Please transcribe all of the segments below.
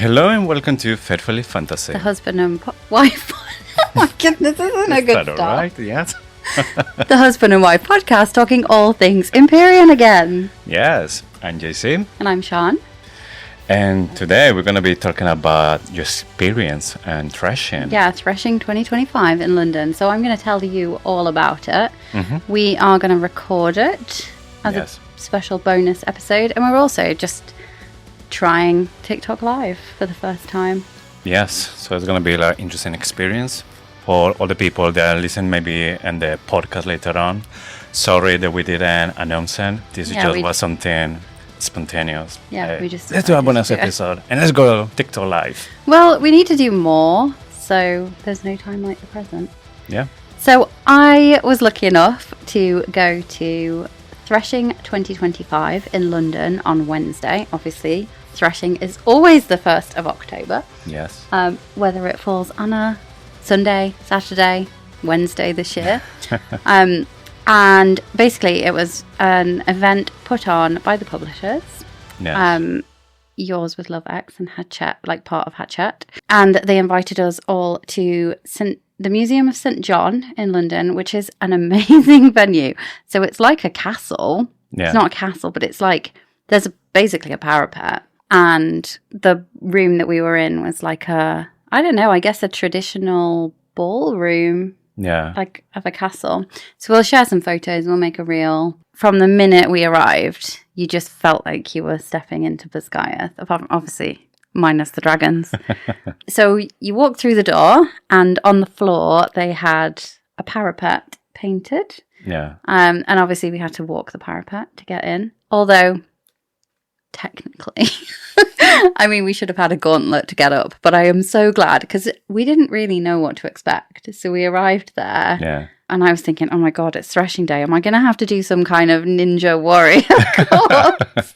Hello and welcome to Faithfully Fantasy. The husband and wife. Oh my goodness, this isn't a good start. Right? Yes. The husband and wife podcast talking all things Empyrean again. Yes. I'm JC. And I'm Sian. And today we're going to be talking about your experience and Threshing. Yeah, Threshing 2025 in London. So I'm going to tell you all about it. Mm-hmm. We are going to record it as a special bonus episode. And we're also just trying TikTok Live for the first time. Yes. So it's going to be an interesting experience for all the people that listen maybe in the podcast later on. Sorry that we didn't announce it. This was something spontaneous. Yeah, we just... Let's do a bonus episode and let's go TikTok Live. Well, we need to do more, so there's no time like the present. Yeah. So I was lucky enough to go to Threshing 2025 in London on Wednesday. Obviously, Threshing is always the 1st of October. Yes. Whether it falls on a Sunday, Saturday, Wednesday this year. And basically, it was an event put on by the publishers. Yes. Yours with Love X and Hatchet, like part of Hatchet. And they invited us all to the Museum of St. John in London, which is an amazing venue. So it's like a castle. Yeah. It's not a castle, but it's like, there's basically a parapet. And the room that we were in was like I guess a traditional ballroom. Yeah. Like of a castle. So we'll share some photos, we'll make a reel. From the minute we arrived, you just felt like you were stepping into Biscaya, obviously minus the dragons. So you walk through the door and on the floor they had a parapet painted. Yeah. And obviously we had to walk the parapet to get in. Although technically, I mean, we should have had a gauntlet to get up, but I am so glad because we didn't really know what to expect. So we arrived there. Yeah. And I was thinking, oh my God, it's Threshing Day. Am I going to have to do some kind of ninja warrior course?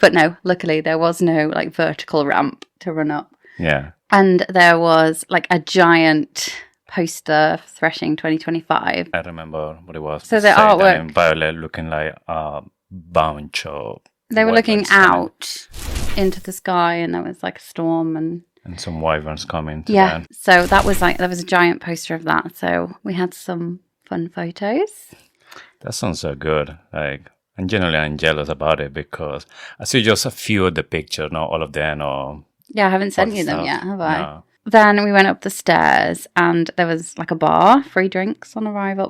But no, luckily there was no like vertical ramp to run up. Yeah. And there was like a giant poster for Threshing 2025. I remember what it was. So the artwork. Violet looking like a bunch of... They were looking out into the sky and there was like a storm and some wyverns coming. Yeah, so there was a giant poster of that. So we had some fun photos. That sounds so good. Like, and generally I'm jealous about it because I see just a few of the pictures, not all of them. Yeah, I haven't sent you them yet, have I? No. Then we went up the stairs and there was like a bar, free drinks on arrival.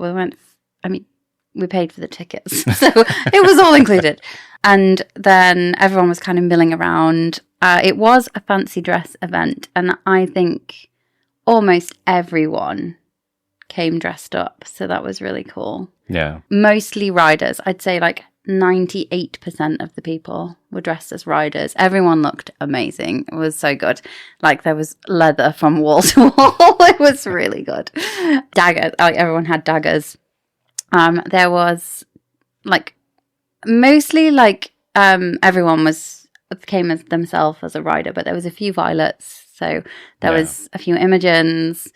We paid for the tickets, so it was all included. And then everyone was kind of milling around. It was a fancy dress event, and I think almost everyone came dressed up, so that was really cool. Yeah. Mostly riders. I'd say like 98% of the people were dressed as riders. Everyone looked amazing. It was so good. Like there was leather from wall to wall. It was really good. Daggers. Like everyone had daggers. There was like mostly like everyone came as themselves as a rider, but there was a few Violets, so there was a few Imogens.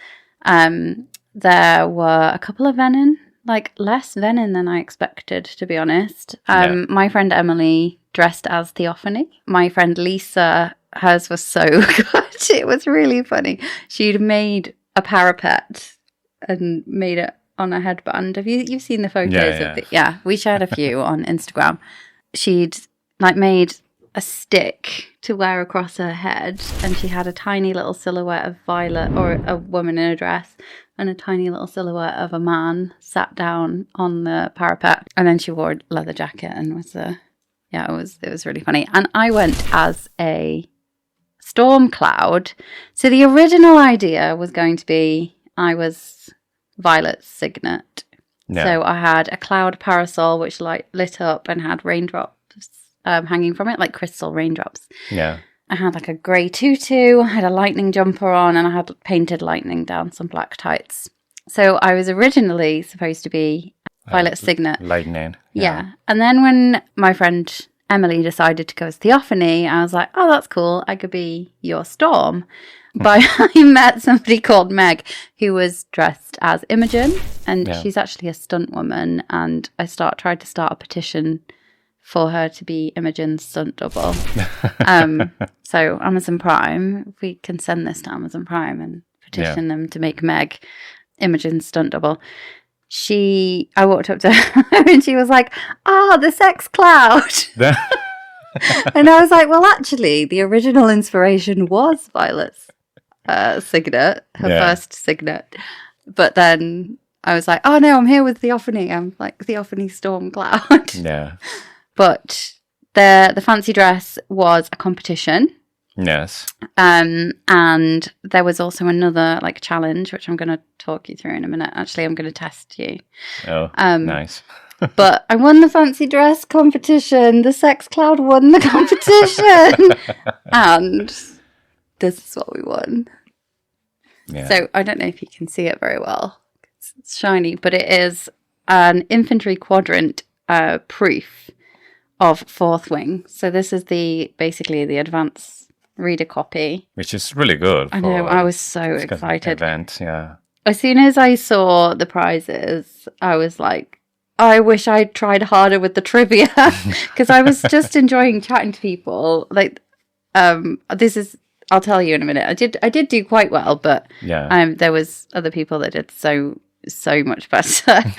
There were a couple of Venin, like less Venin than I expected, to be honest. My friend Emily dressed as Theophany. My friend Lisa, hers was so good. It was really funny. She'd made a parapet and made it on a headband. Have you've seen the photos of it? Yeah, we shared a few on Instagram. She'd like made a stick to wear across her head and she had a tiny little silhouette of Violet or a woman in a dress and a tiny little silhouette of a man sat down on the parapet, and then she wore a leather jacket and it was really funny. And I went as a storm cloud. So the original idea was going to be I was Violet's signet. Yeah. So I had a cloud parasol which lit up and had raindrops hanging from it, like crystal raindrops. Yeah. I had like a grey tutu, I had a lightning jumper on, and I had painted lightning down some black tights. So I was originally supposed to be Violet's signet. Lightning. Yeah. And then when my friend Emily decided to go as Theophany, I was like, oh, that's cool. I could be your Storm. But I met somebody called Meg who was dressed as Imogen, and she's actually a stunt woman. And I tried to start a petition for her to be Imogen's stunt double. So Amazon Prime, if we can send this to Amazon Prime and petition them to make Meg Imogen's stunt double. I walked up to her and she was like, the sex cloud. And I was like, well, actually, the original inspiration was Violet's signet, her first signet. But then I was like, oh no, I'm here with Theophany. I'm like Theophany Storm Cloud. Yeah. But the fancy dress was a competition. Yes. And there was also another like challenge, which I'm going to talk you through in a minute. Actually, I'm going to test you. Oh, nice. But I won the fancy dress competition. The sex cloud won the competition. And this is what we won. Yeah. So I don't know if you can see it very well. It's shiny, but it is an infantry quadrant proof of Fourth Wing. So this is basically the advanced reader copy, which is really good. I know. I was so excited. Event, yeah. As soon as I saw the prizes, I was like, I wish I'd tried harder with the trivia because I was just enjoying chatting to people. Like, I'll tell you in a minute. I did do quite well, but there was other people that did so much better.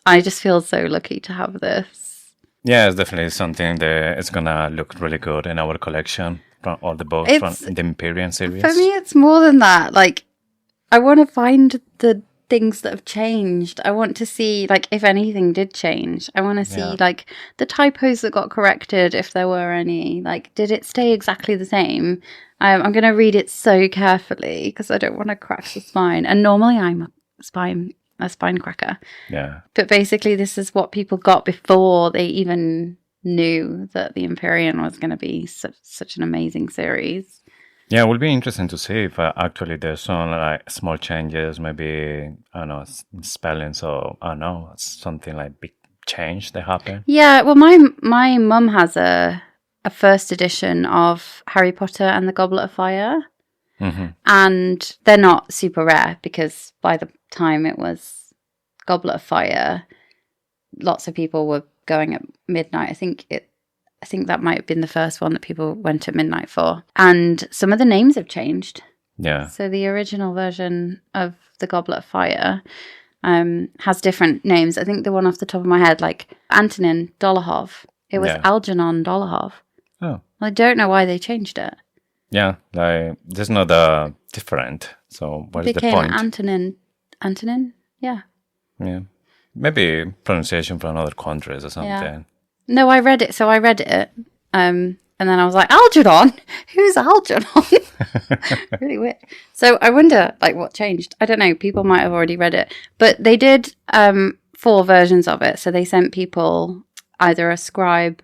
I just feel so lucky to have this. Yeah, it's definitely something that is gonna look really good in our collection from all the books from the Empyrean series. For me, it's more than that. Like, I want to find the things that have changed. I want to see, like, if anything did change. I want to see, like, the typos that got corrected, if there were any. Like, did it stay exactly the same? I'm going to read it so carefully because I don't want to crack the spine. And normally I'm a spine cracker. Yeah. But basically, this is what people got before they even knew that the Empyrean was going to be such an amazing series. Yeah, it will be interesting to see if actually there's some like small changes, maybe, I don't know, spellings or, I don't know, something like big change that happened. Yeah, well, my mum has a first edition of Harry Potter and the Goblet of Fire. Mm-hmm. And they're not super rare because by the time it was Goblet of Fire, lots of people were going at midnight. I think that might have been the first one that people went at midnight for. And some of the names have changed. Yeah. So the original version of the Goblet of Fire has different names. I think the one off the top of my head, like Antonin Dolohov, it was Algernon Dolohov. Oh. I don't know why they changed it. Yeah, like there's not different. So what is the point? Antonin? Yeah. Yeah. Maybe pronunciation from other countries or something. Yeah. No, I read it. So I read it. And then I was like, Algernon? Who's Algernon? Really weird. So I wonder, like, what changed? I don't know. People might have already read it. But they did 4 versions of it. So they sent people either a scribe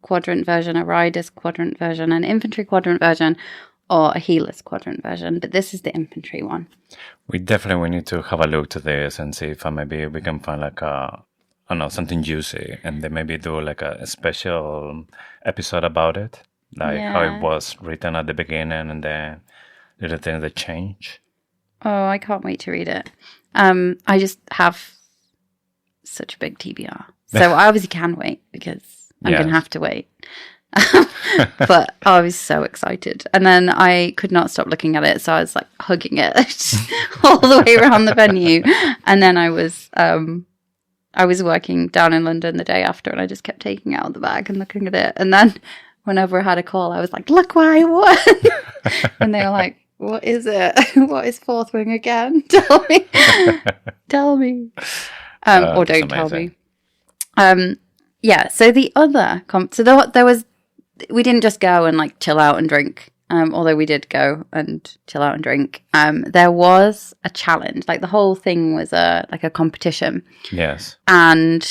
quadrant version, a riders quadrant version, an infantry quadrant version, or a healers quadrant version. But this is the infantry one. We definitely need to have a look to this and see if maybe we can find like I don't know, something juicy, and then maybe do like a special episode about it, like how it was written at the beginning and then little things that change. Oh, I can't wait to read it. I just have such a big TBR, so I obviously can wait because I'm going to have to wait. But I was so excited, and then I could not stop looking at it, so I was like hugging it all the way around the venue. And then I was working down in London the day after, and I just kept taking it out of the bag and looking at it. And then whenever I had a call, I was like, look what I won. And they were like, what is it? What is Fourth Wing again? Tell me. Tell me. Or don't tell me. Yeah, so the other we didn't just go and like chill out and drink, although we did go and chill out and drink. There was a challenge, like the whole thing was a competition. Yes. And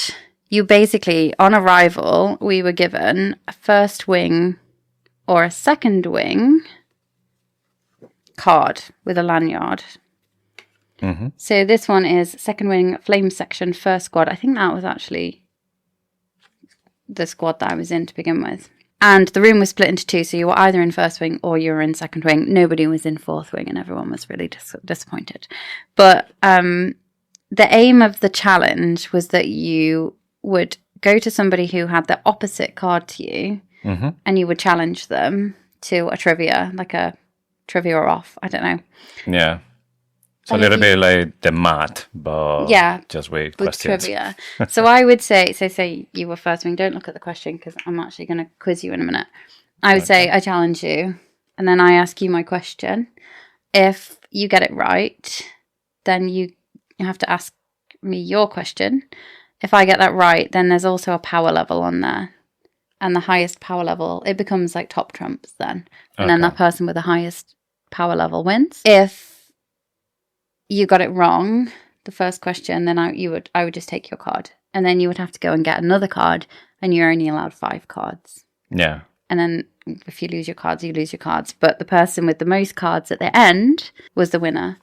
you basically, on arrival, we were given a first wing or a second wing card with a lanyard. Mm-hmm. So this one is second wing, flame section, first squad. I think that was actually the squad that I was in to begin with. And the room was split into 2, so you were either in first wing or you were in second wing. Nobody was in fourth wing, and everyone was really disappointed. But the aim of the challenge was that you would go to somebody who had the opposite card to you, and you would challenge them to a trivia, like a trivia or off. I don't know. Yeah. So a little bit like the math, but just with questions. Trivia. So I would say you were first. Don't look at the question because I'm actually going to quiz you in a minute. I would say I challenge you, and then I ask you my question. If you get it right, then you have to ask me your question. If I get that right, then there's also a power level on there. And the highest power level, it becomes like top trumps then. And then that person with the highest power level wins. If you got it wrong, the first question, then I would just take your card. And then you would have to go and get another card, and you're only allowed 5 cards. Yeah. And then if you lose your cards, you lose your cards. But the person with the most cards at the end was the winner.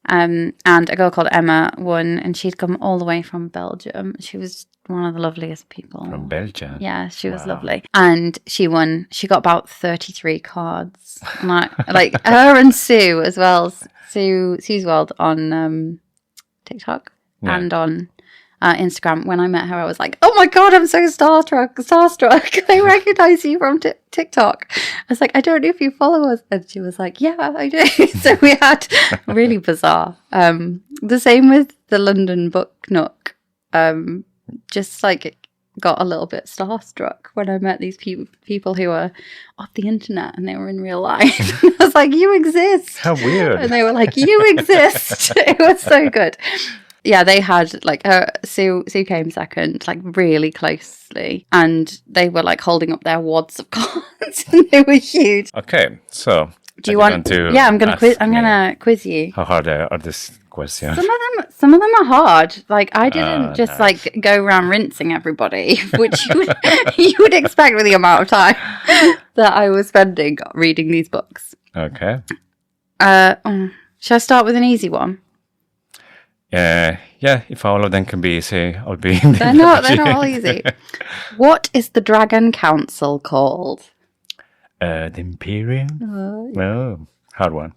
And a girl called Emma won, and she'd come all the way from Belgium. She was one of the loveliest people. From Belgium? Yeah, she was lovely. And she won. She got about 33 cards. Like her and Sue as well. Sue's World on TikTok and on Instagram. When I met her, I was like, oh my God, I'm so starstruck. I recognize you from TikTok. I was like, I don't know if you follow us. And she was like, yeah, I do. So we had really bizarre. The same with the London Book Nook. Just like got a little bit starstruck when I met these people who were off the internet and they were in real life. I was like, you exist. How weird. And they were like, you exist. It was so good. Yeah, they had like Sue came second, like really closely, and they were like holding up their wads of cards, and they were huge. Okay, so do you want to? Yeah, I'm gonna quiz. I'm gonna quiz you. How hard are these questions? Some of them are hard. Like I didn't just like go around rinsing everybody, which you would expect with the amount of time that I was spending reading these books. Okay. Shall I start with an easy one? Yeah, if all of them can be easy, I'll be... They're not all easy. What is the Dragon Council called? The Empyrean? No, hard one.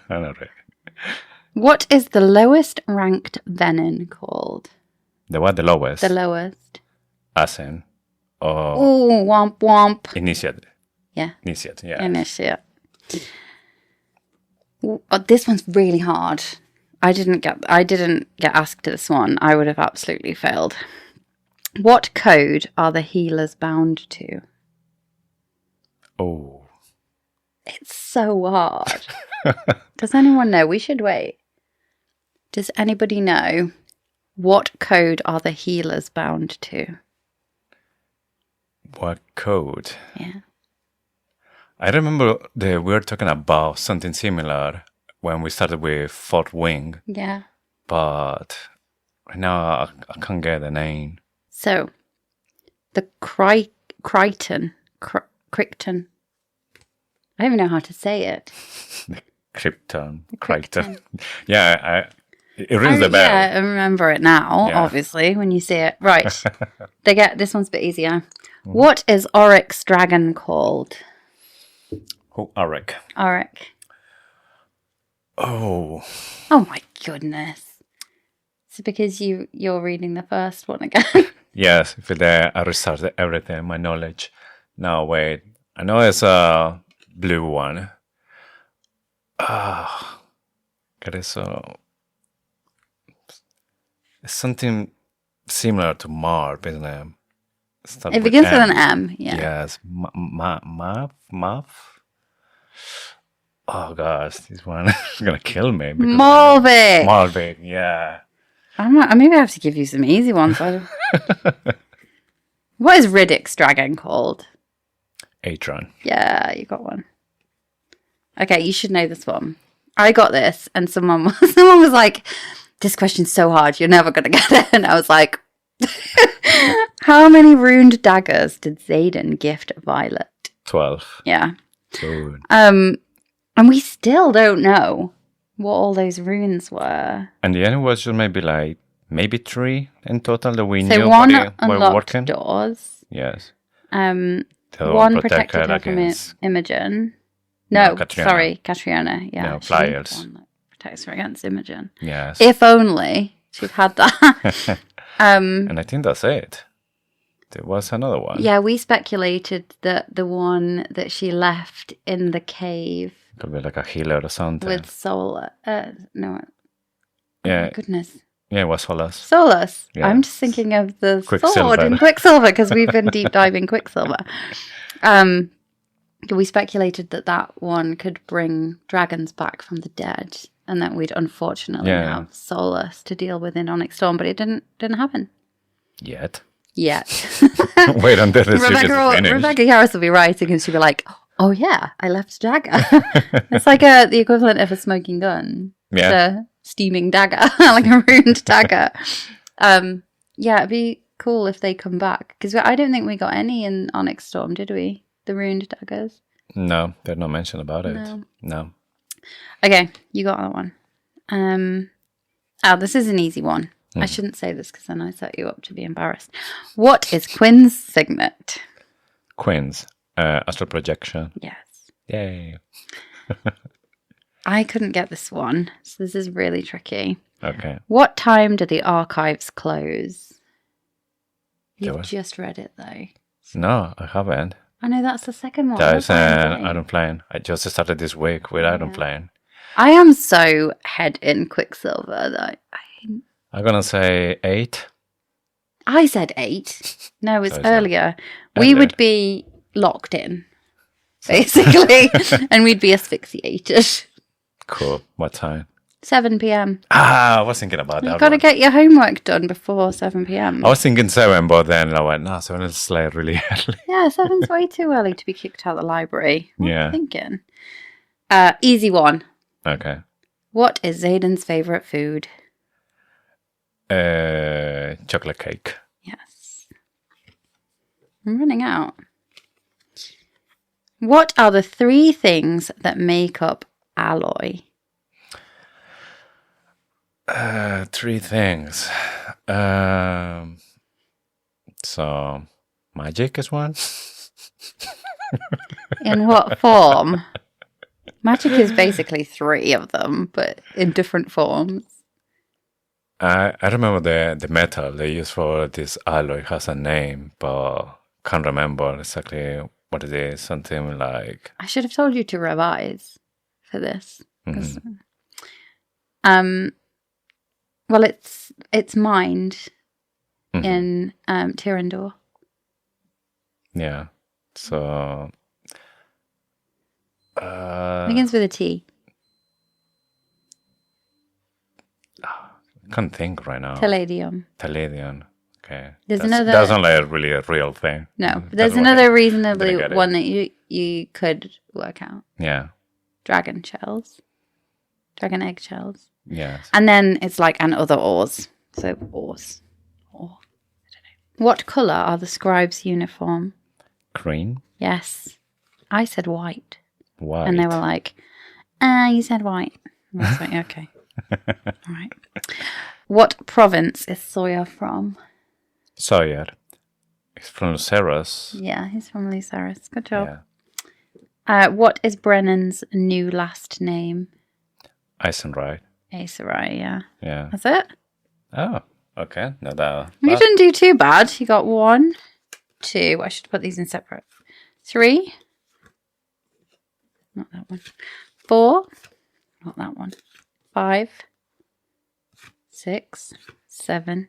Not really. What is the lowest ranked venin called? The what? The lowest? The lowest. Asen. Oh, womp womp. Initiate. Yeah. Initiate, yeah. Initiate. This one's really hard. I didn't get asked to this one. I would have absolutely failed. What code are the healers bound to? Oh. It's so hard. Does anyone know? We should wait. Does anybody know what code are the healers bound to? What code? Yeah. I remember we were talking about something similar when we started with Fort Wing. Yeah. But right now I can't get the name. So, the Crichton. I don't even know how to say it. Krypton. Crichton. Yeah, it rings the bell. Yeah, I remember it now, obviously, when you see it. Right. This one's a bit easier. Mm-hmm. What is Oryx's dragon called? Oh, Auric. Auric. Oh my goodness! It's because you're reading the first one again. Yes, I restarted everything, my knowledge. No, wait. I know it's a blue one. It's something similar to Marv, isn't it? It begins with an M. Yeah. Yes, Muff. Oh gosh, this one is gonna kill me. Malvik, yeah. Maybe I have to give you some easy ones. What is Riddick's dragon called? Atron. Yeah, you got one. Okay, you should know this one. I got this, and someone was like, "This question's so hard, you're never gonna get it." And I was like, "How many runed daggers did Xaden gift Violet?" 12. Yeah. Good. And we still don't know what all those runes were. And the end was just maybe 3 in total that we so knew one were working. Doors. Yes. One protected her from Imogen. No, sorry, Catriona. Yeah. No, Flyers. One that protects her against Imogen. Yes. If only she'd had that. And I think that's it. there was another one. Yeah, we speculated that the one that she left in the cave Could be like a healer or something. with Soul. No. Yeah. Oh my goodness. Yeah, it was Solus. Solus. Yeah. I'm just thinking of the Quicksilver. sword in Quicksilver because we've been deep diving Quicksilver. We speculated that one could bring dragons back from the dead, and that we'd unfortunately have Solus to deal with in Onyx Storm, but it didn't happen Yet. Wait until the series is finished. Rebecca Yarros will be writing, and she'll be like, "Oh yeah, I left a dagger." It's like the equivalent of a smoking gun. Yeah. The steaming dagger, like a ruined dagger. Yeah, it'd be cool if they come back, because I don't think we got any in Onyx Storm, did we? The ruined daggers. No, there's no mention about it. No. Okay, you got that one. This is an easy one. I shouldn't say this because then I set you up to be embarrassed. What is Quinn's signet? Quinn's astral projection. Yes. Yay. I couldn't get this one, so this is really tricky. Okay. What time do the archives close? You've just read it, though. No, I haven't. I know that's the second one. There's an Iron Plane. I just started this week with Iron Plane. I am so head in Quicksilver, though. I'm going to say 8. I said 8. No, it's earlier. We would be locked in, basically, and we'd be asphyxiated. Cool. What time? 7 p.m. I was thinking about that. You've got to get your homework done before 7 p.m. I was thinking 7, but then I went, no, 7 is like really early. Yeah, 7's way too early to be kicked out of the library. What are you thinking? Easy one. Okay. What is Zayden's favourite food? Chocolate cake. Yes. I'm running out. What are the 3 things that make up alloy? 3 things. So, magic is one. In what form? Magic is basically 3 of them, but in different forms. I remember the metal they use for this alloy has a name, but can't remember exactly what it is. Something like... I should have told you to revise for this. Well, it's mined in Tyrandor. Yeah. So... begins with a T. Can't think right now. Palladium. Okay. There's that's not like really a real thing. No, but there's another reasonably one that you could work out. Yeah. Dragon shells. Dragon egg shells. Yes. And then it's like and other ores. So ores. Ore. I don't know. What colour are the scribes' uniform? Green. Yes. I said white. White. And they were like, you said white. I was like, okay. All right. What province is Sawyer from? Sawyer. He's from Lucerys. Yeah, he's from Lucerys. Good job. Yeah. What is Brennan's new last name? Eisenreich. Aeserai, yeah. Yeah. That's it? Oh, okay. No, that. You didn't do too bad. You got 1, 2. I should put these in separate. 3. Not that one. 4. Not that one. 5. 6. 7.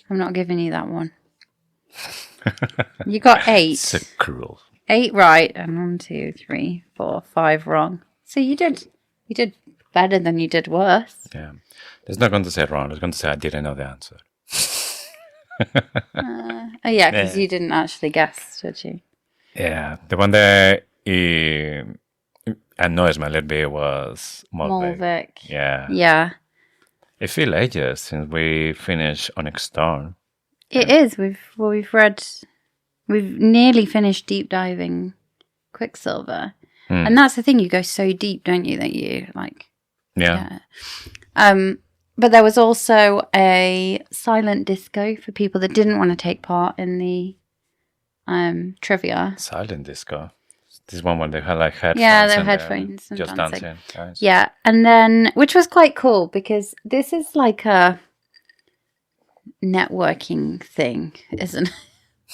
I'm not giving you that one. You got 8. So cruel. 8 right and 1, 2, 3, 4, 5 wrong. So you did better than you did worse. Yeah. It's not going to say wrong. It's going to say I didn't know the answer. Oh yeah, because you didn't actually guess, did you? Yeah. The one that annoys me a little bit was Malvik. Yeah. Yeah. It feels ages since we finished Onyx Storm. It is. We've nearly finished deep diving Quicksilver. And that's the thing, you go so deep, don't you, that you like... Yeah. But there was also a silent disco for people that didn't want to take part in the trivia. Silent disco. This one where they had like headphones. Yeah, they had headphones and just dancing. Nice. Yeah, and then, which was quite cool because this is like a networking thing, isn't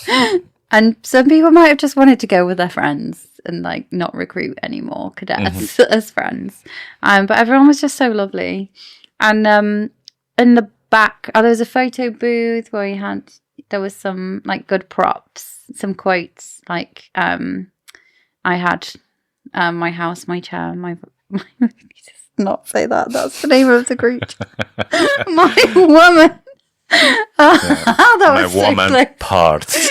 it? And some people might have just wanted to go with their friends and like not recruit any more cadets as friends. But everyone was just so lovely. And in the back, there was a photo booth where there was some like good props, some quotes like I had my house, my chair, my just not say that. That's the name of the group. My woman. That was my woman so parts.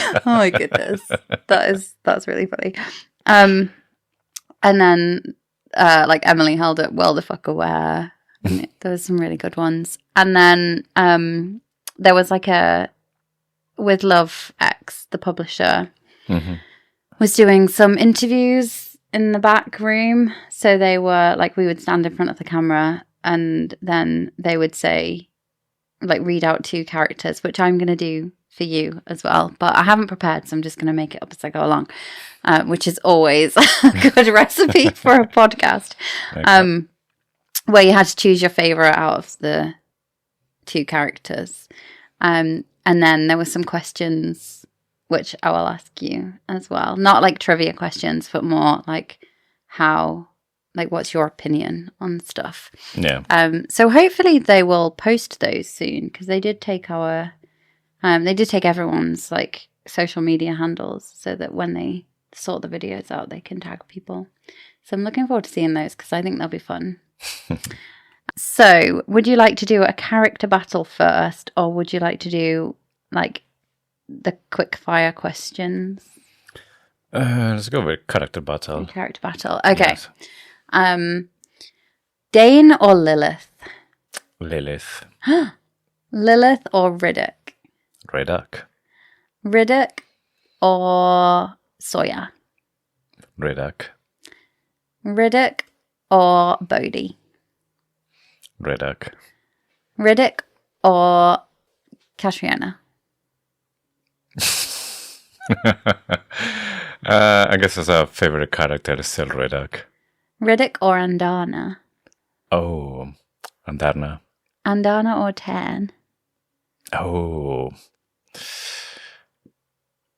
Oh my goodness, that's really funny. And then like Emily held up "Well the Fuck Aware." There was some really good ones. And then there was like with Love X, the publisher, was doing some interviews in the back room. So they were like, we would stand in front of the camera and then they would say, like, read out 2 characters, which I'm going to do for you as well. But I haven't prepared, so I'm just going to make it up as I go along, which is always a good recipe for a podcast. Okay. Where you had to choose your favourite out of the 2 characters. And then there were some questions which I will ask you as well. Not like trivia questions, but more like what's your opinion on stuff? Yeah. So hopefully they will post those soon, because they did take everyone's like social media handles so that when they sort the videos out, they can tag people. So I'm looking forward to seeing those because I think they'll be fun. So would you like to do a character battle first, or would you like to do like the quick fire questions? Let's go with character battle. Character battle. Okay. Yes. Dane or Lilith? Lilith. Lilith or Riddick? Riddick. Riddick or Sawyer? Riddick. Riddick or Bodhi? Riddick. Riddick or Catriona? I guess as a favorite character is still Riddick. Riddick or Andana? Oh, Andarna. Andana or Tan? Oh,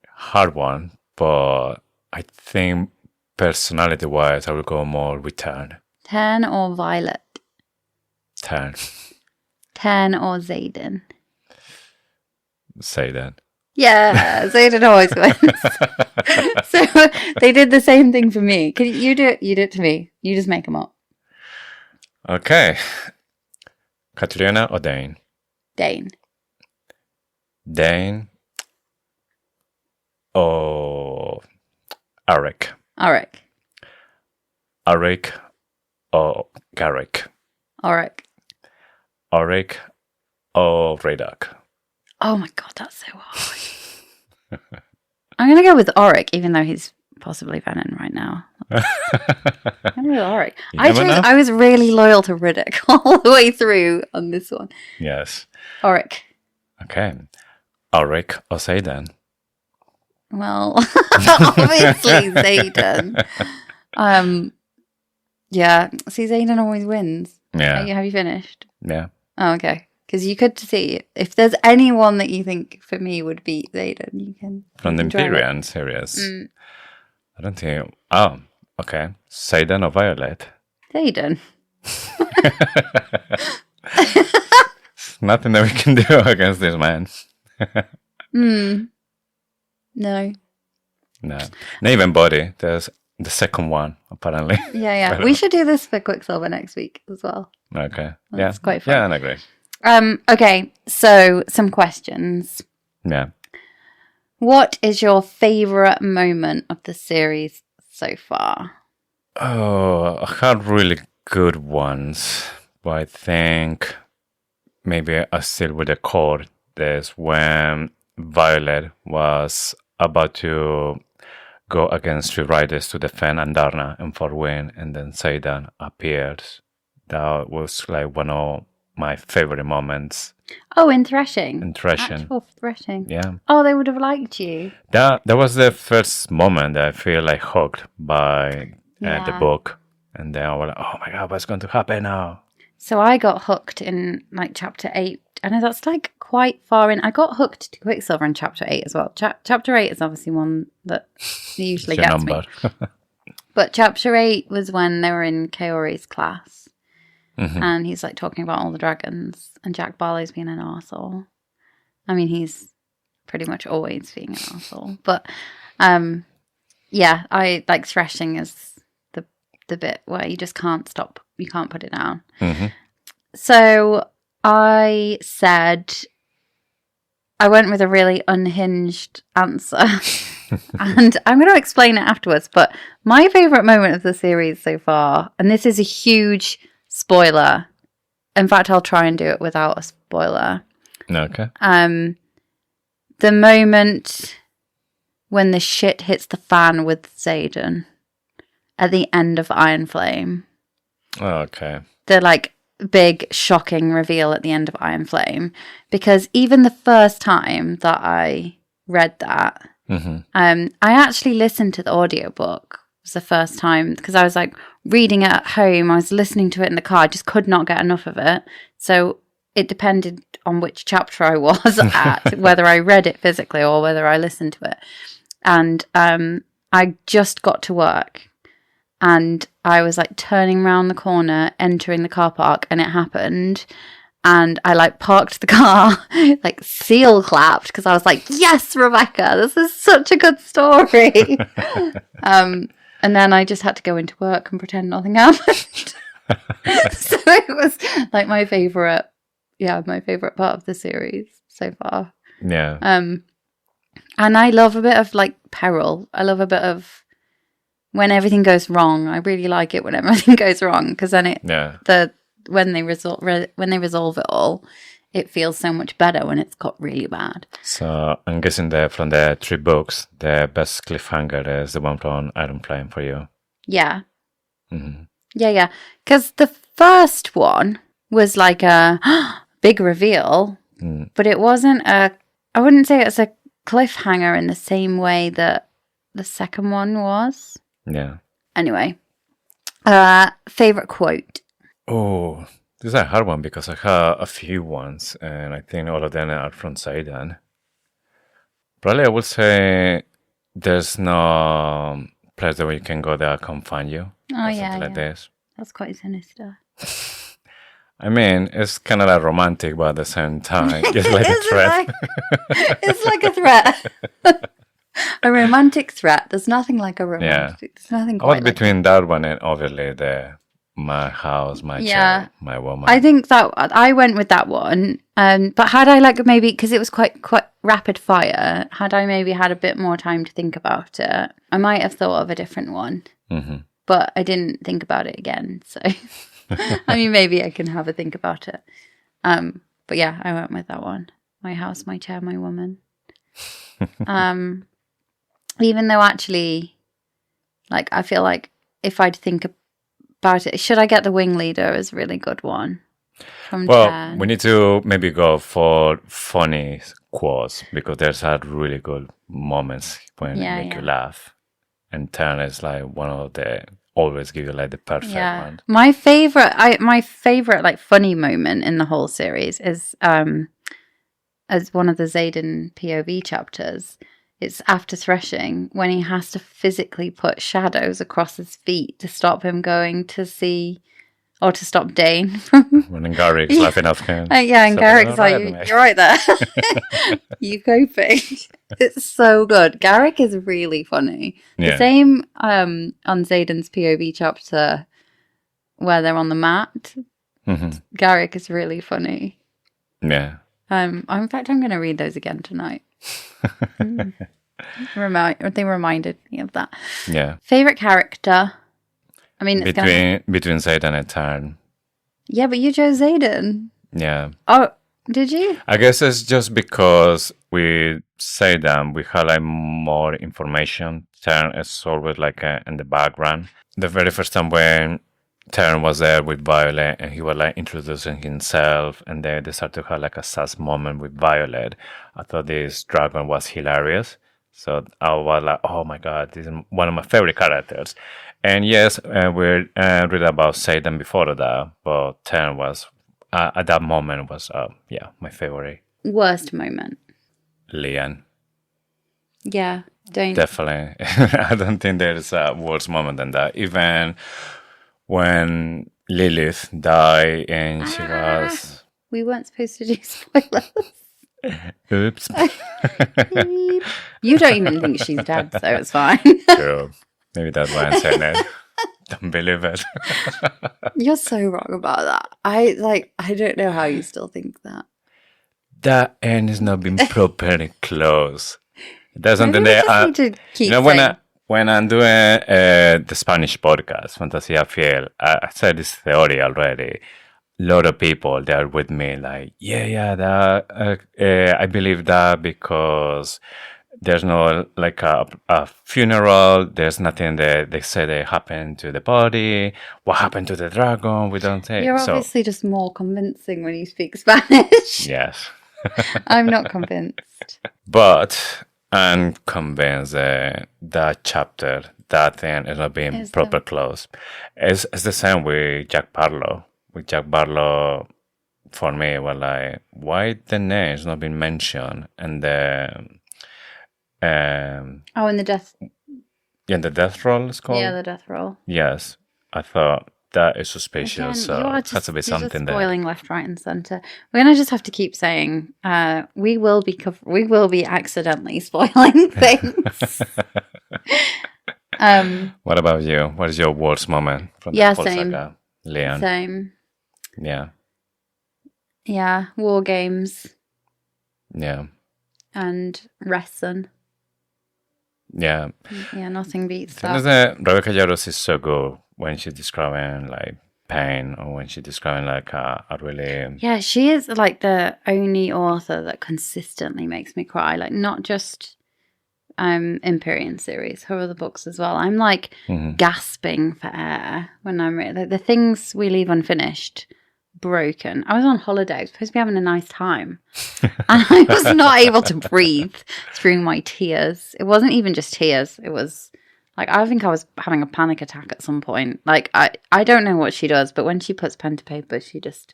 hard one, but I think personality-wise, I will go more with Tan. Tan or Violet? Tan. Tan or Zayden? Say that. Yeah, Zayden always wins. So they did the same thing for me. Can you do it? You do it to me. You just make them up. Okay. Catriona or Dane? Dane. Dane or Arik? Arik. Arik or Garrick? Arik. Arik or Riddick? Oh my god, that's so hard. I'm going to go with Arik, even though he's possibly Venom right now. I'm going to go with Arik. I was really loyal to Riddick all the way through on this one. Yes. Arik. Okay. Arik or Zayden? Well, obviously Zayden. Yeah. See, Zayden always wins. Yeah. Have you finished? Yeah. Oh, okay. Because you could see if there's anyone that you think for me would beat Zayden, you can. From the Empyrean series. I don't think. Oh, okay. Zayden or Violet? Zayden. Nothing that we can do against this man. No. No. Not even Body. There's the second one, apparently. Yeah. We should do this for Quicksilver next week as well. Okay. That's quite fun. Yeah, I agree. Okay, so some questions. Yeah. What is your favourite moment of the series so far? Oh, I had really good ones, but I think maybe I still with the core. There's when Violet was about to go against 3 riders to defend Andarna and for win, and then Zayden appeared. That was like one of my favorite moments. Oh, in Threshing. Actual Threshing. Yeah. Oh, they would have liked you. That was the first moment that I feel like hooked by the book. And then I was like, oh my God, what's going to happen now? So I got hooked in like chapter 8. I know that's like quite far in. I got hooked to Quicksilver in chapter 8 as well. Chapter 8 is obviously one that usually gets me. But chapter 8 was when they were in Kaori's class. And he's like talking about all the dragons. And Jack Barlow's being an arsehole. I mean, he's pretty much always being an arsehole. But yeah, I like Threshing is the bit where you just can't stop. You can't put it down. So I said, I went with a really unhinged answer. And I'm going to explain it afterwards. But my favourite moment of the series so far, and this is a huge spoiler. In fact, I'll try and do it without a spoiler. Okay. The moment when the shit hits the fan with Xaden at the end of Iron Flame. Okay. The like big shocking reveal at the end of Iron Flame, because even the first time that I read that, I actually listened to the audiobook. It was the first time because I was like reading it at home. I was listening to it in the car. I just could not get enough of it. So it depended on which chapter I was at, whether I read it physically or whether I listened to it. And I just got to work. And I was like turning around the corner, entering the car park, and it happened. And I like parked the car, like seal clapped, because I was like, yes, Rebecca, this is such a good story. And then I just had to go into work and pretend nothing happened. So it was like my favorite part of the series so far. Yeah. And I love a bit of like peril. I love a bit of when everything goes wrong. I really like it when everything goes wrong, because then when they resolve it all, it feels so much better when it's got really bad. So I'm guessing that from the 3 books, the best cliffhanger is the one from Iron Flame for you. Yeah. Yeah. Because the first one was like a big reveal, but it wasn't I wouldn't say it's a cliffhanger in the same way that the second one was. Yeah. Anyway, favorite quote. Oh, this is a hard one because I have a few ones, and I think all of them are from Xaden. Probably I would say there's no place where you can go that I can find you. Oh, yeah. Like this. That's quite sinister. I mean, it's kind of like romantic, but at the same time, it's like a threat. It's like a threat. A romantic threat. There's nothing like a romantic. Yeah. There's nothing I was quite between that one and obviously my house, my child, my woman. I think that I went with that one. But had I like maybe, because it was quite rapid fire, had I maybe had a bit more time to think about it, I might have thought of a different one. But I didn't think about it again. So, I mean, maybe I can have a think about it. But yeah, I went with that one. My house, my chair, my woman. Even though actually, like, I feel like if I'd think about it, should I get the wing leader as a really good one? Well, we need to maybe go for funny quotes, because there's had really good moments when they make you laugh. And Turn is like one of the always give you like the perfect one. My favorite like funny moment in the whole series is as one of the Xaden POV chapters. It's after Threshing, when he has to physically put shadows across his feet to stop him going to see, or to stop Dane from... When Garrick's laughing at him. And Garrick's like, you're right there. You coping. It's so good. Garrick is really funny. The same on Xaden's POV chapter where they're on the mat. Garrick is really funny. Yeah. In fact, I'm going to read those again tonight. They reminded me of that. Yeah. Favorite character? I mean, between Xaden and Tarn. Yeah, but you chose Xaden. Yeah. Oh, did you? I guess it's just because we Xaden, we have like more information. Tarn is always like in the background. The very first time when Tarn was there with Violet and he was like introducing himself, and then they started to have like a sass moment with Violet. I thought this dragon was hilarious. So I was like, oh my god, this is one of my favorite characters. And yes, we read about Satan before that, but 10 was, at that moment, was, my favorite. Worst moment. Lian. Yeah, don't. Definitely. I don't think there's a worse moment than that. Even when Lilith died and she was... We weren't supposed to do spoilers. Oops. You don't even think she's dead, so it's fine. True. Maybe that's why I'm saying it. Don't believe it. You're so wrong about that. I don't know how you still think that. That end has not been properly closed. That's something Maybe we that just need to keep when I'm doing the Spanish podcast, Fantasía Fiel, I said this theory already. A lot of people they are with me, like, I believe that because there's no like a funeral. There's nothing that they say that happened to the body. What happened to the dragon? We don't say. You're obviously just more convincing when you speak Spanish. Yes. I'm not convinced. But I'm convinced that chapter, that thing is not being proper closed. It's the same with Jack Barlow. With Jack Barlow, for me, was like, why the name is not being mentioned? And the... and the death... Yeah, the death roll is called? Yeah, the death roll. Yes. I thought that is suspicious. Again, so it has to be something there. Spoiling left, right, and centre. We're gonna just have to keep saying we will be accidentally spoiling things. What about you? What is your worst moment from the whole saga? Lian. Same. Yeah. Yeah. War games. Yeah. And wrestling. Yeah. Yeah. Nothing beats that. Rebecca Yarros is so good when she's describing like pain or when she's describing like a really... Yeah, she is like the only author that consistently makes me cry. Like not just Empyrean series, her other books as well. I'm like gasping for air when I'm reading. The things we leave unfinished, broken. I was on holiday. I was supposed to be having a nice time. And I was not able to breathe through my tears. It wasn't even just tears. It was... Like, I think I was having a panic attack at some point. Like, I don't know what she does, but when she puts pen to paper, she just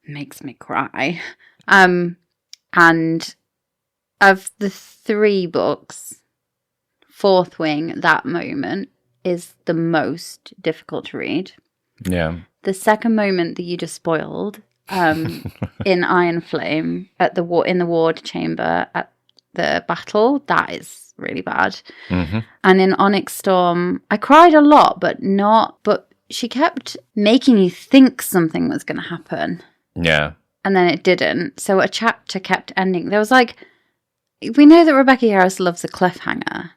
makes me cry. And of the 3 books, Fourth Wing, that moment, is the most difficult to read. Yeah. The second moment that you just spoiled, in Iron Flame, in the ward chamber at the battle, that is really bad. And in Onyx Storm, I cried a lot, but she kept making you think something was going to happen. Yeah. And then it didn't. So a chapter kept ending. There was like, we know that Rebecca Yarros loves a cliffhanger,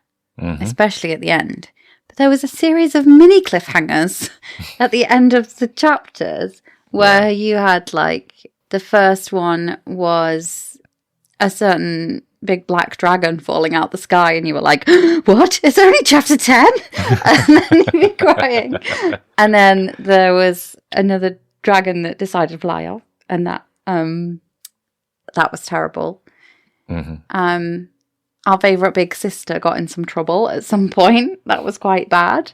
especially at the end. But there was a series of mini cliffhangers at the end of the chapters where you had like, the first one was a certain big black dragon falling out the sky and you were like, what? It's only chapter 10? And then you'd be crying. And then there was another dragon that decided to fly off and that was terrible. Our favourite big sister got in some trouble at some point. That was quite bad.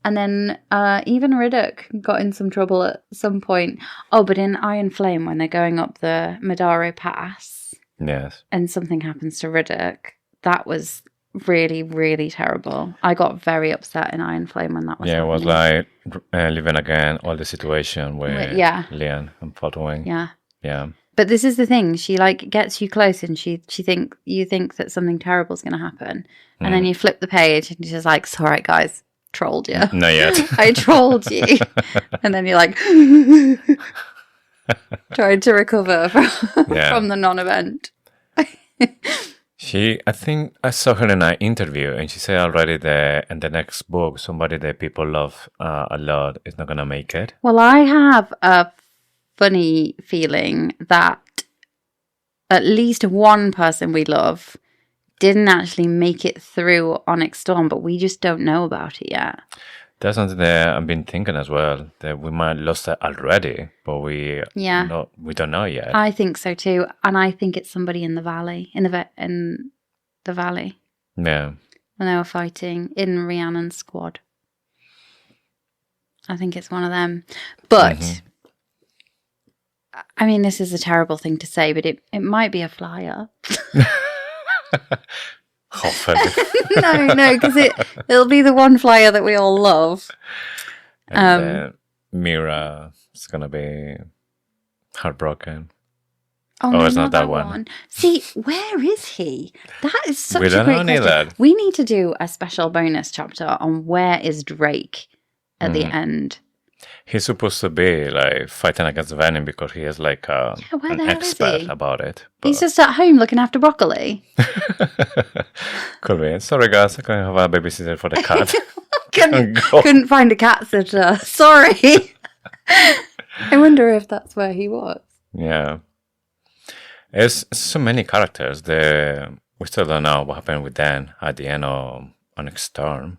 And then even Riddick got in some trouble at some point. Oh, but in Iron Flame, when they're going up the Madaro Pass, yes, and something happens to Riddick, that was really, really terrible. I got very upset in Iron Flame when that was happening. It was like living again all the situation with Lian and following. Yeah. But this is the thing, she like gets you close and you think that something terrible is going to happen. And then you flip the page and she's like, it's all right, guys, trolled you. Not yet. I trolled you. And then you're like... trying to recover from the non-event. I think I saw her in an interview and she said already that in the next book, somebody that people love a lot is not going to make it. Well, I have a funny feeling that at least one person we love didn't actually make it through Onyx Storm, but we just don't know about it yet. That's something that I've been thinking as well, that we might have lost it already, but we don't know yet. I think so too, and I think it's somebody in the valley, in the valley. Yeah. When they were fighting in Rhiannon's squad. I think it's one of them. But, I mean, this is a terrible thing to say, but it might be a flyer. Hopefully. No, because it'll be the one flyer that we all love. And then Mira is going to be heartbroken. Oh, no, it's not that one. See, where is he? That is such We a don't great know question. either. We need to do a special bonus chapter on where is Drake at the end. He's supposed to be like fighting against Venom because he is like where an the hell is expert he? about it. But He's just at home looking after broccoli. could be. Sorry, guys, I can't have a babysitter for the cat. Couldn't find a cat sitter. Sorry. I wonder if that's where he was. Yeah. There's so many characters. We still don't know what happened with Dan at the end of Onyx Storm.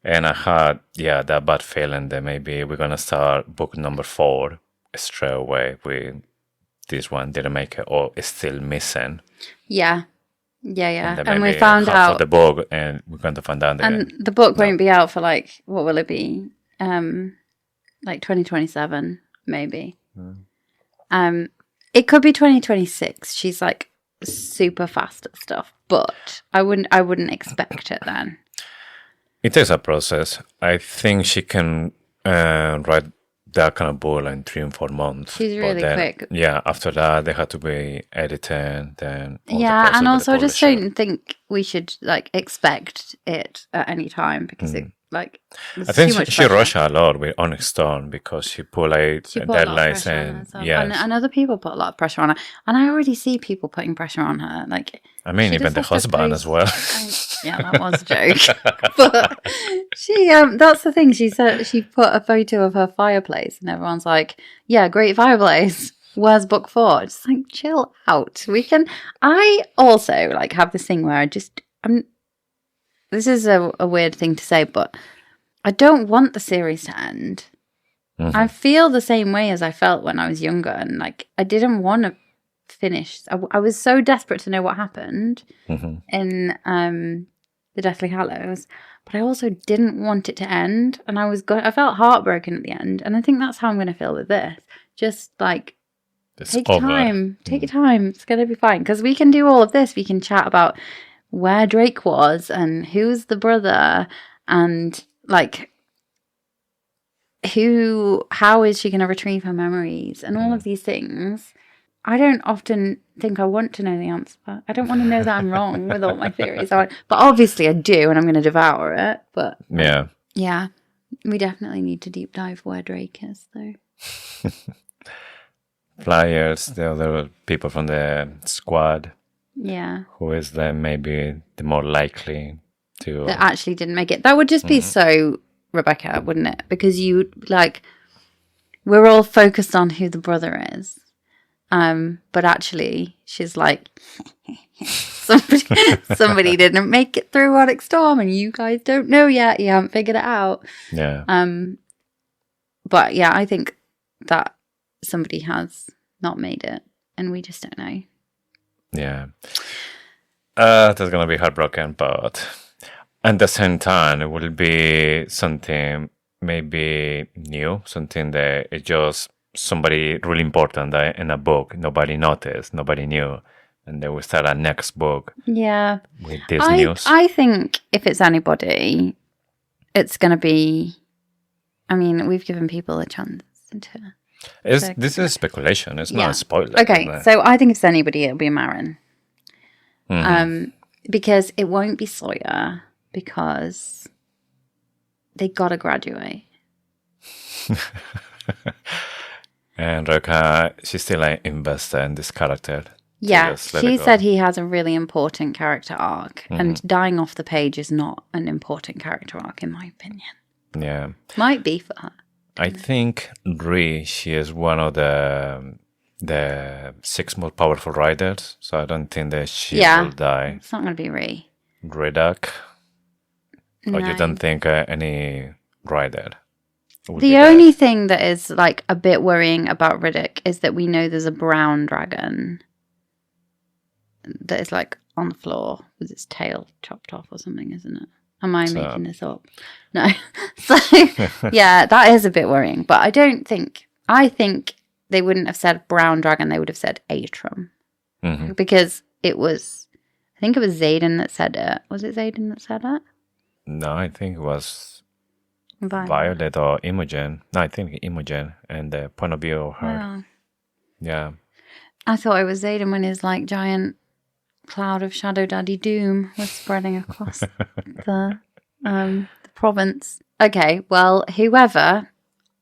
And I had, that bad feeling that maybe we're going to start book number 4 straight away with this one didn't make it or is still missing. Yeah. Yeah. And we found half out. of the book, and we're going to find out. And the book won't be out for like, what will it be? Like 2027, maybe. It could be 2026. She's like super fast at stuff, but I wouldn't expect it then. It takes a process. I think she can write that kind of book in 3 and 4 months. She's really quick. Yeah, after that, they had to be edited. Then and also I just don't think we should like expect it at any time because it like. I think she rushed a lot with Onyx Storm because she put like deadlines and other people put a lot of pressure on her. And I already see people putting pressure on her. Like, I mean, even the husband as well. Yeah, that was a joke. But she, that's the thing. She said she put a photo of her fireplace, and everyone's like, "Yeah, great fireplace. Where's book 4?" It's like, chill out. I also like have this thing where this is a weird thing to say, but I don't want the series to end. I feel the same way as I felt when I was younger, and like I didn't want to finish. I was so desperate to know what happened in the Deathly Hallows, but I also didn't want it to end, and I felt heartbroken at the end, and I think that's how I'm going to feel with this. Just like take your time, it's going to be fine, because we can do all of this. We can chat about where Drake was and who's the brother and like how is she going to retrieve her memories and all of these things. I don't often think I want to know the answer. I don't want to know that I'm wrong with all my theories. But obviously I do, and I'm going to devour it. But yeah, we definitely need to deep dive where Drake is, though. Flyers, the other people from the squad. Yeah. Who is maybe the more likely to... That actually didn't make it. That would just be so Rebecca, wouldn't it? Because we're all focused on who the brother is. But actually, she's like, somebody didn't make it through Onyx Storm, and you guys don't know yet. You haven't figured it out. Yeah. But yeah, I think that somebody has not made it, and we just don't know. Yeah. That's gonna be heartbroken, but at the same time, it will be something maybe new, something that is just somebody really important that in a book nobody noticed, nobody knew, and they will start a next book. Yeah, with this news. I think if it's anybody, it's going to be. I mean, we've given people a chance to. This is speculation. It's not a spoiler. Okay, so I think if it's anybody, it'll be Marin. Because it won't be Sawyer because they gotta graduate. And Rebecca, she's still an investor in this character. Yeah, she said he has a really important character arc, and dying off the page is not an important character arc, in my opinion. Yeah. Might be for her. I think she is one of the 6 most powerful riders, so I don't think that she will die. It's not going to be Rhee. Riddick? No. Or you don't think any rider? The only thing that is like a bit worrying about Riddick is that we know there's a brown dragon that is like on the floor with its tail chopped off or something, isn't it? Am I making this up? No. So, yeah, that is a bit worrying. But I think they wouldn't have said brown dragon. They would have said Atrum. Mm-hmm. Because I think it was Zayden that said it. Was it Zayden that said it? No, I think it was Violet or Imogen. No, I think Imogen and the point of view of her. Wow. Yeah. I thought it was Zayden when his like giant cloud of Shadow Daddy Doom was spreading across the province. Okay, well,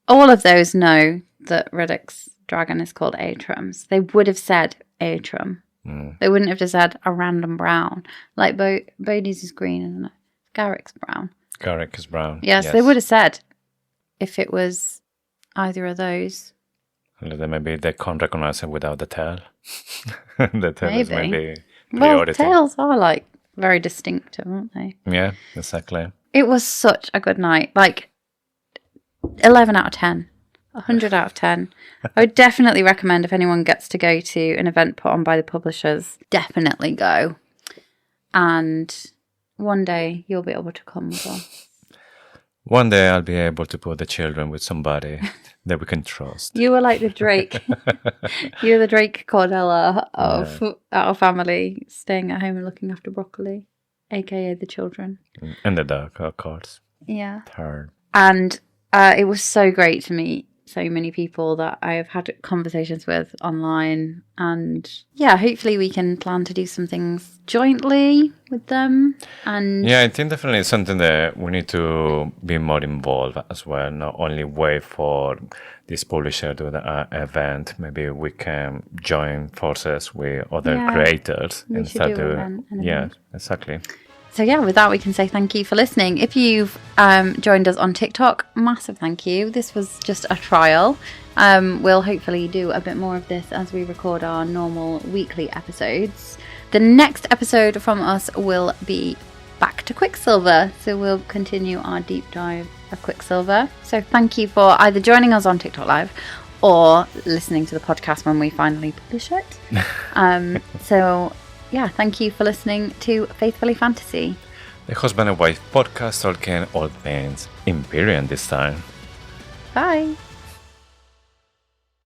all of those know that Riddick's dragon is called Atrums. They would have said Atrum. They wouldn't have just said a random brown. Like Bodhi's is green, isn't it? Garrick's brown. Garrick is brown. Yes, they would have said if it was either of those. Maybe they can't recognize it without the tail. The tail is maybe well, tails are like very distinctive, aren't they? Yeah, exactly. It was such a good night. Like 11 out of 10. 100 out of 10. I would definitely recommend if anyone gets to go to an event put on by the publishers, definitely go. And one day you'll be able to come with us. One day I'll be able to put the children with somebody that we can trust. You were like the Drake. You're the Drake Cordella of our family, staying at home and looking after broccoli, aka the children. And the dog, of course. Yeah. Her. And it was so great to meet so many people that I have had conversations with online. And yeah, hopefully we can plan to do some things jointly with them. And yeah, I think definitely it's something that we need to be more involved as well. Not only wait for this publisher to do the event. Maybe we can join forces with other creators and start doing. Yeah, exactly. So yeah, with that, we can say thank you for listening. If you've joined us on TikTok, massive thank you. This was just a trial. We'll hopefully do a bit more of this as we record our normal weekly episodes. The next episode from us will be back to Quicksilver. So we'll continue our deep dive of Quicksilver. So thank you for either joining us on TikTok Live or listening to the podcast when we finally publish it. So yeah, thank you for listening to Faithfully Fantasy, the husband and wife podcast talking all things Empyrean this time. Bye.